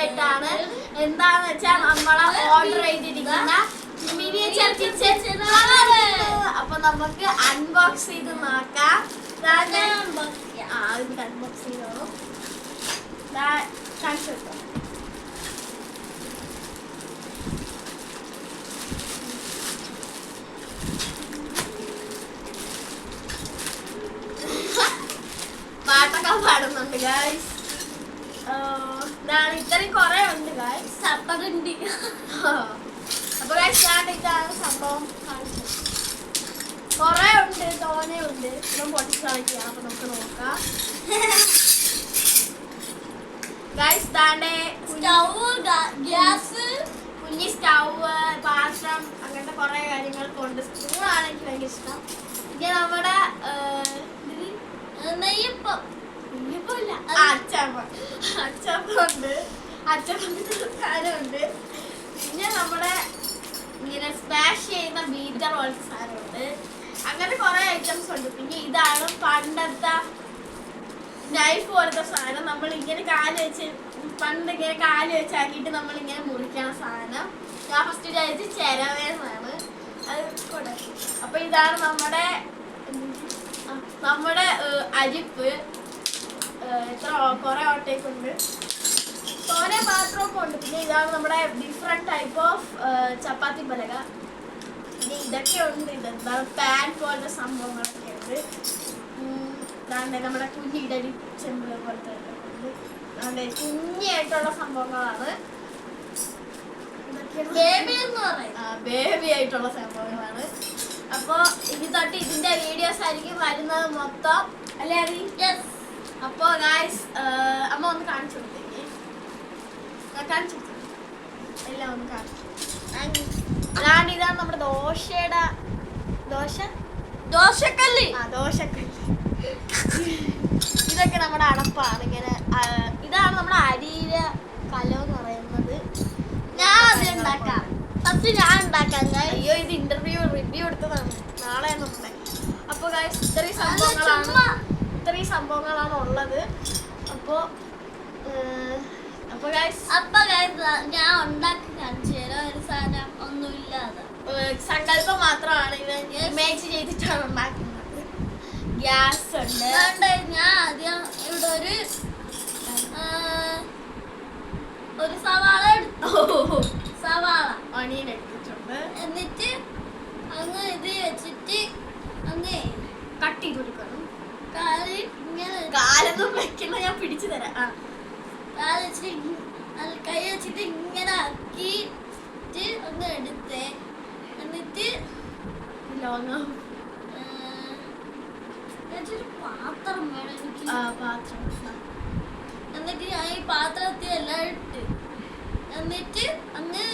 ആയിട്ടാണ്. എന്താന്ന് വെച്ചാൽ നമ്മളെ ഓർഡർ ചെയ്തിരിക്കുന്ന മിനിയേച്ചർ കിച്ചൺ. അപ്പൊ നമുക്ക് അൺബോക്സ് ചെയ്ത് നോക്കാം. അൺബോക്സ് ചെയ്തോളൂ. കാണിച്ചു കൊടുക്കാം. പാട്ടൊക്കെ പാടുന്നുണ്ട് ഗായ്സ്. ഇത്രയും കൊറേ ഉണ്ട് ഗായ്സ്. അപ്പൊ ഗായ്സ് ഇതാണ് സംഭവം. കൊറേ ഉണ്ട്, തോനെ ഉണ്ട്. ഇപ്പം പൊട്ടിച്ച് കളിക്കാം. അപ്പൊ നമുക്ക് നോക്കാം ഗായ്സ്. താണ്ടെ സ്റ്റൗവ്, ഗ്യാസ്, കുഞ്ഞി സ്റ്റൗവ്, പാത്രം, അങ്ങനത്തെ കൊറേ കാര്യങ്ങളൊക്കെ ഉണ്ട്. സ്പൂണാണ് എനിക്ക് ഭയങ്കര ഇഷ്ടം. പിന്നെ നമ്മുടെ നെയ്യപ്പം, അച്ചപ്പുണ്ട്, സാധനമുണ്ട്. പിന്നെ നമ്മുടെ ഇങ്ങനെ സ്മാഷ് ചെയ്യുന്ന ബീറ്റർ പോലത്തെ സാധനമുണ്ട്. അങ്ങനെ കുറെ ഐറ്റംസ് ഉണ്ട്. പിന്നെ ഇതാണ് പണ്ടത്തെ നൈഫ് പോലത്തെ സാധനം. നമ്മൾ ഇങ്ങനെ പണ്ട് ഇങ്ങനെ കാല് വെച്ചാക്കിയിട്ട് നമ്മൾ ഇങ്ങനെ മുറിക്കണ സാധനം. ഞാൻ ഫസ്റ്റ് വിചാരിച്ച് ചിരവേന്നാണ് അത് കൂടെ. അപ്പൊ ഇതാണ് നമ്മുടെ അരിപ്പ്. കുറെ ഓട്ടേക്കുണ്ട്, തോനെ പാത്രമൊക്കെ ഉണ്ട്. പിന്നെ ഇതാണ് നമ്മുടെ ഡിഫറെന്റ് ടൈപ്പ് ഓഫ് ചപ്പാത്തി പലക. പിന്നെ ഇതൊക്കെ ഉണ്ട്. ഇതെന്താണ് പാൻ പോലത്തെ സംഭവങ്ങളൊക്കെ ഉണ്ട്. നമ്മുടെ കുഞ്ഞി ഇഡലി ചെമ്പിള് പോലത്തെ ഉണ്ട്. കുഞ്ഞായിട്ടുള്ള സംഭവങ്ങളാണ്. ബേബി ആയിട്ടുള്ള സംഭവങ്ങളാണ്. അപ്പൊ ഇനി തൊട്ട് ഇതിന്റെ വീഡിയോസ് ആയിരിക്കും വരുന്നത് മൊത്തം, അല്ലേ അറി? അപ്പൊ ഗായ്സ് അമ്മ ഒന്ന് കാണിച്ചു കൊടുത്തേക്ക്. കാണിച്ചു എല്ലാം ഒന്ന് കാണിച്ചു. ഇതാണ് നമ്മുടെ ദോശക്കല്ല്. ഇതൊക്കെ നമ്മുടെ അടപ്പാണ്. ഇങ്ങനെ ഇതാണ് നമ്മുടെ അരിയിലെ കലമെന്ന് പറയുന്നത്. ഞാൻ അത് ഉണ്ടാക്കാം. ഫസ്റ്റ് ഞാൻ ഉണ്ടാക്കാം. അയ്യോ, ഇത് റിവ്യൂ എടുത്തതാണ്. നാളെ നമ്മുടെ. അപ്പൊ ഗായ്സ് ഇത്രയും സംഭവങ്ങളാണ് ഉള്ളത്. അപ്പൊ ഗായ്സ് ഞാൻ ഉണ്ടാക്കി കാണിച്ചു തരാം. ഒരു സാധനം ഒന്നുമില്ലാതെ സങ്കല്പം മാത്രമാണ് ഇവൻ ഇമേജ് ചെയ്തിട്ടാണ് ഉണ്ടാക്കുന്നത്. ഗ്യാസ് ഉണ്ട്. ഞാൻ ആദ്യം ഇവിടെ ഒരു സവാള എടുത്തു. ഓണിയൻ എടുത്തിട്ടുണ്ട്. എന്നിട്ട് അങ്ങ് ഇത് വെച്ചിട്ട് അങ്ങ് കട്ട് ചെയ്ത് കൊടുക്കണം. കാലൊന്നും വെക്കുന്ന ഞാൻ പിടിച്ചു തരാം. കൈ വെച്ചിട്ട് ഇങ്ങനെ ആക്കിട്ട് ഒന്ന് എടുത്തേ. എന്നിട്ട് പാത്രം വേണം എനിക്ക്. എന്നിട്ട് ഞാൻ ഈ പാത്രത്തിൽ എല്ലാം ഇട്ട്, എന്നിട്ട് അങ്ങ്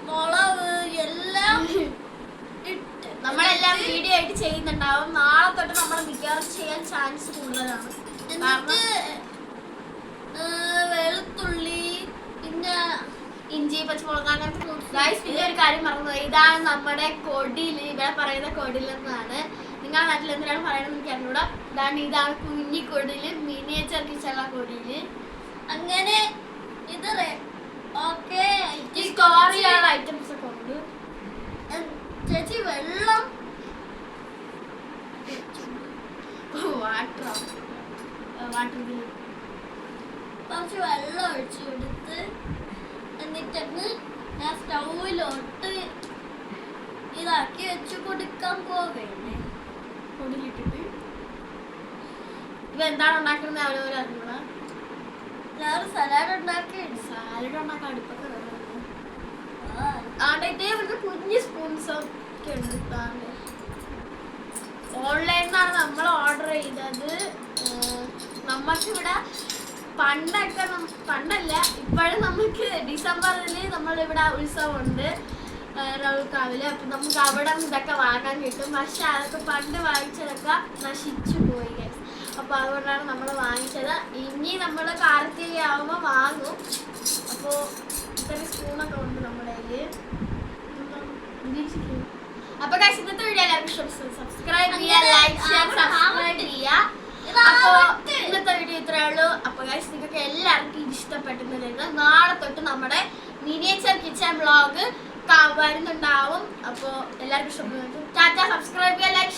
മുളക് എല്ലാം ഇട്ട് നമ്മളെല്ലാം വീഡിയോ ആയിട്ട് ചെയ്യുന്നുണ്ടാവും. നാളെ തൊട്ട് നമ്മൾ മിക്കവാറും ചെയ്യാൻ ചാൻസ് കൂടുതലാണ്. എന്നിട്ട് വെളുത്തുള്ളി, പിന്നെ ഇഞ്ചി, പച്ചമുളക്, അങ്ങനത്തെ. പിന്നെ ഒരു കാര്യം മറന്നുപോയി. ഇതാണ് നമ്മുടെ കൊടില്. ഇവിടെ പറയുന്ന കൊടിലെന്നാണ്. നിങ്ങളുടെ നാട്ടിൽ എന്തിനാണ് പറയുന്നത് എനിക്ക് അറിഞ്ഞൂടാ. ഇതാണ് കുഞ്ഞി കൊടില്, മിനിയേച്ചർ കിച്ചണ കൊടില്. അങ്ങനെ ഇത് ഓക്കെ. ഐറ്റംസ് ഒക്കെ ഉണ്ട്. ചേച്ചി വെള്ളം കുറച്ച് വെള്ളം ഒഴിച്ചു കൊടുത്ത്, എന്നിട്ടങ്ങ് ഞാൻ സ്റ്റൗവിലോട്ട് ഇതാക്കി വെച്ച് കൊടുക്കാൻ പോവേണ്ടേ. കൊടിലിട്ടിട്ട് ഇതെന്താണ് ഉണ്ടാക്കുന്നത് അവനവരെ അറിഞ്ഞൂടാ. ഞാൻ സലാഡ് ഉണ്ടാക്കാൻ അടുപ്പൊക്കെ ഇതേപോലത്തെ കുഞ്ഞ് സ്പൂൺസ് ഒക്കെ ഉണ്ട്. ഓൺലൈനിന്നാണ് നമ്മൾ ഓർഡർ ചെയ്തത്. നമുക്കിവിടെ പണ്ടല്ല ഇപ്പോഴും നമുക്ക് ഡിസംബറിൽ നമ്മളിവിടെ ഉത്സവമുണ്ട് റൗൾക്കാവില്. അപ്പം നമുക്ക് അവിടെ ഇതൊക്കെ വാങ്ങാൻ കിട്ടും. പക്ഷെ അതൊക്കെ പണ്ട് വാങ്ങിച്ചതൊക്കെ നശിച്ചു പോയി. അപ്പോൾ അതുകൊണ്ടാണ് നമ്മൾ വാങ്ങിച്ചത്. ഇനി നമ്മൾ കാർത്തികയാവുമ്പോൾ വാങ്ങും. അപ്പോൾ ഇത്രയും സ്പൂണൊക്കെ ഉണ്ട് നമ്മുടെ കയ്യിൽ. അപ്പോൾ ഗൈസ് ഇന്നത്തെ വീഡിയോ എല്ലാവർക്കും സബ്സ്ക്രൈബ് ചെയ്യുക, ലൈക്ക് ചെയ്യുക, സബ്സ്ക്രൈബ് ചെയ്യുക. അപ്പോൾ ഇന്നത്തെ വീഡിയോ ഇത്രയേ ഉള്ളൂ. അപ്പോൾ ഗൈസ് നിങ്ങൾക്ക് എല്ലാവർക്കും ഇഷ്ടപ്പെട്ടെന്ന് വ്ളോഗ് വരുന്നുണ്ടാവും. അപ്പോൾ എല്ലാവർക്കും ഇഷ്ടപ്പെടുന്നു. ടാറ്റ. സബ്സ്ക്രൈബ് ചെയ്യുക, ലൈക്ക്